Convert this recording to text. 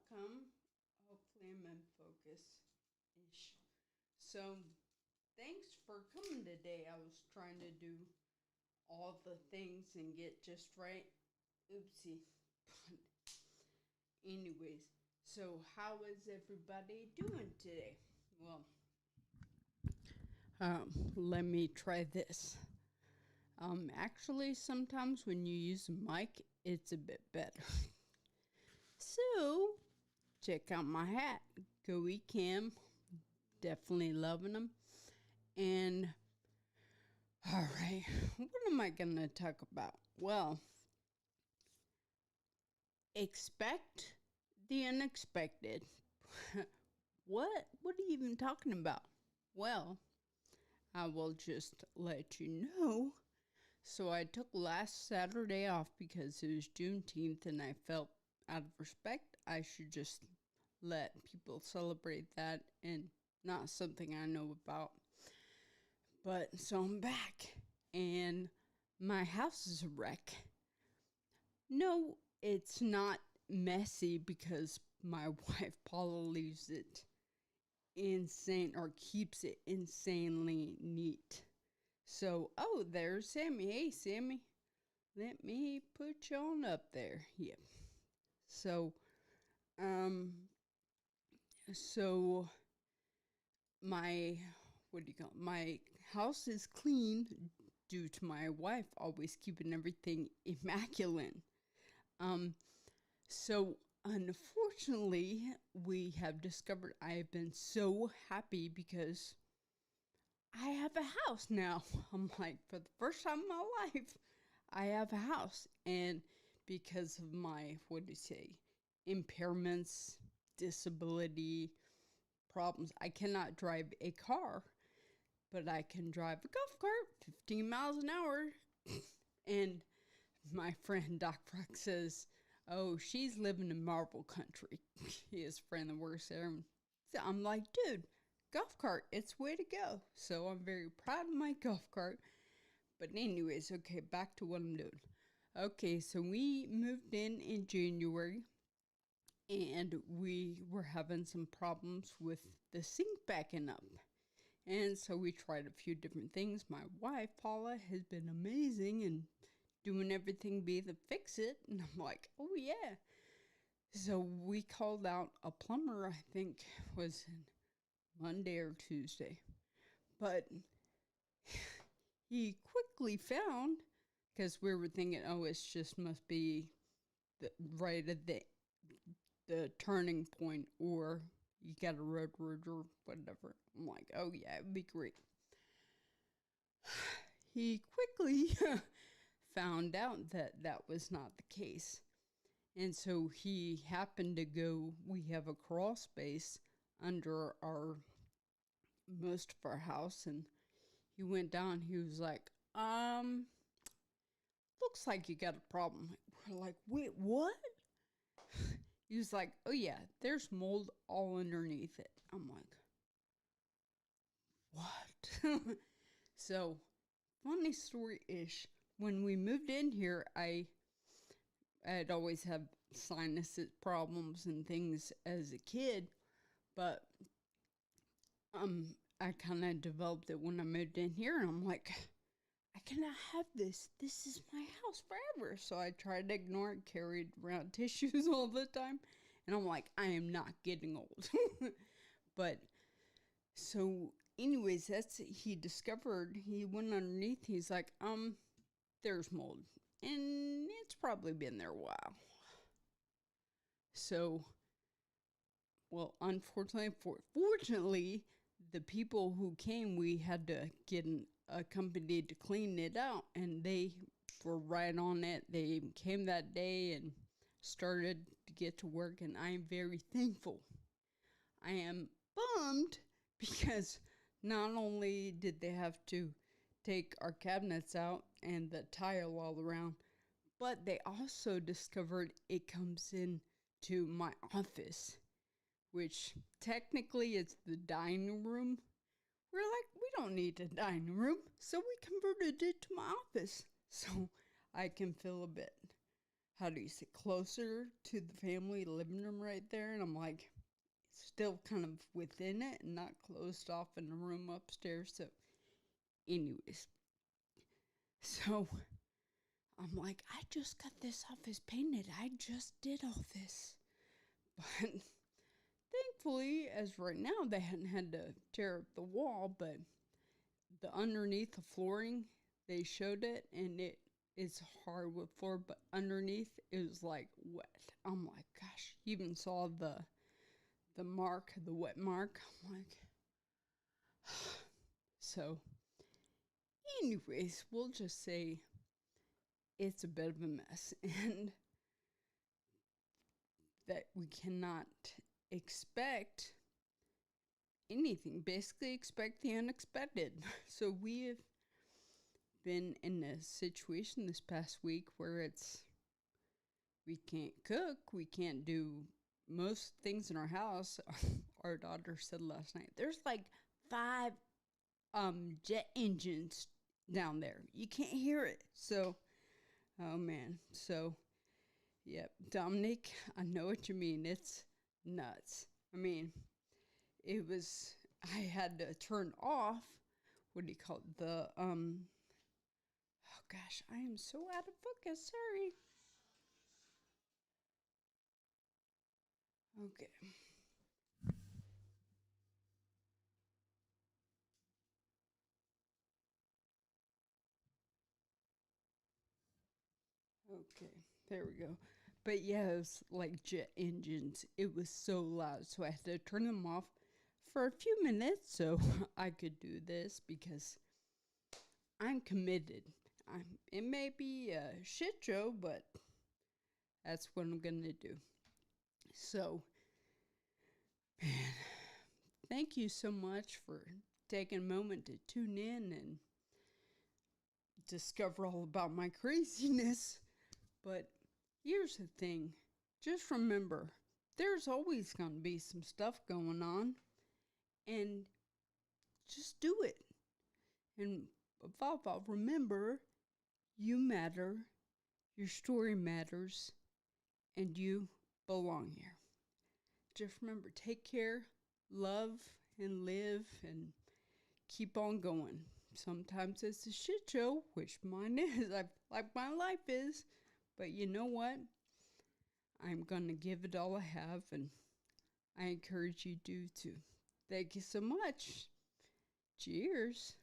welcome. Hopefully, I'm in focus ish. So, thanks for coming today. I was trying to do all the things and get just right. Oopsie. Anyways, so how is everybody doing today? Well, let me try this. Actually, sometimes when you use a mic, it's a bit better. So, check out my hat. Go Cam. Definitely loving them. And, alright, what am I going to talk about? Well, expect the unexpected. What? What are you even talking about? Well, I will just let you know. So I took last Saturday off because it was Juneteenth and I felt out of respect I should just let people celebrate that and not something I know about. But so I'm back and my house is a wreck. No, it's not messy because my wife Paula leaves it insane or keeps it insanely neat. So, oh, there's Sammy. Hey, Sammy. Let me put you on up there. Yep. So, um, so my, what do you call it? My house is clean due to my wife always keeping everything immaculate. Um, so unfortunately, we have discovered I have been so happy because I have a house now. I'm like, for the first time in my life, I have a house. And because of my, what do you say, impairments, disability problems, I cannot drive a car, but I can drive a golf cart 15 miles an hour. And my friend Doc Brock says, oh, she's living in marble country. His friend that works there. So I'm like, dude, golf cart, it's way to go. So I'm very proud of my golf cart. But anyways, okay, back to what I'm doing. Okay, so we moved in January and we were having some problems with the sink backing up. And so we tried a few different things. My wife, Paula, has been amazing and doing everything be to fix it. And I'm like, oh yeah. So we called out a plumber, I think was Monday or Tuesday. But he quickly found, because we were thinking, oh, it's just must be right at the turning point, or you got a road rage or whatever. I'm like, oh yeah, it'd be great. He quickly found out that that was not the case. And so he happened to go, we have a crawl space under most of our house, and he went down, he was like, looks like you got a problem. We're like, wait, what? He was like, oh yeah, there's mold all underneath it. I'm like, what? So, funny story-ish. When we moved in here, I'd always have sinus problems and things as a kid, but I kind of developed it when I moved in here, and I'm like, I cannot have this. This is my house forever. So I tried to ignore it, carried around tissues all the time, and I'm like, I am not getting old. But so, anyways, he discovered. He went underneath. He's like, there's mold, and it's probably been there a while. So, well, unfortunately, fortunately, the people who came, we had to get a company to clean it out, and they were right on it. They came that day and started to get to work, and I am very thankful. I am bummed because not only did they have to take our cabinets out and the tile all around, but they also discovered it comes in to my office, which technically is the dining room. We're like, we don't need a dining room, so we converted it to my office so I can feel a bit how do you say, closer to the family living room right there. And I'm like, still kind of within it and not closed off in the room upstairs. So, anyways, so I'm like, I just got this office painted. I just did all this. But thankfully, as right now, they hadn't had to tear up the wall, but the underneath the flooring, they showed it, and it is hardwood floor, but underneath it was like wet. I'm like, gosh, you even saw the mark, the wet mark. I'm like, so. Anyways, we'll just say it's a bit of a mess, and that we cannot expect anything. Basically, expect the unexpected. So we have been in a situation this past week where we can't cook, we can't do most things in our house. Our daughter said last night, there's like 5 jet engines down there. You can't hear it. So, oh man. So, yep, Dominic, I know what you mean. It's nuts. I mean, I had to turn off, what do you call it? Oh gosh, I am so out of focus. Sorry. Okay. Okay. There we go. But yeah, it was like jet engines. It was so loud. So I had to turn them off for a few minutes so I could do this because I'm committed. It may be a shit show, but that's what I'm going to do. So, man, thank you so much for taking a moment to tune in and discover all about my craziness. But here's the thing, just remember, there's always going to be some stuff going on, and just do it. And above all, remember, you matter, your story matters, and you belong here. Just remember, take care, love, and live, and keep on going. Sometimes it's a shit show, which mine is, like my life is. But you know what? I'm going to give it all I have, and I encourage you to too. Thank you so much. Cheers.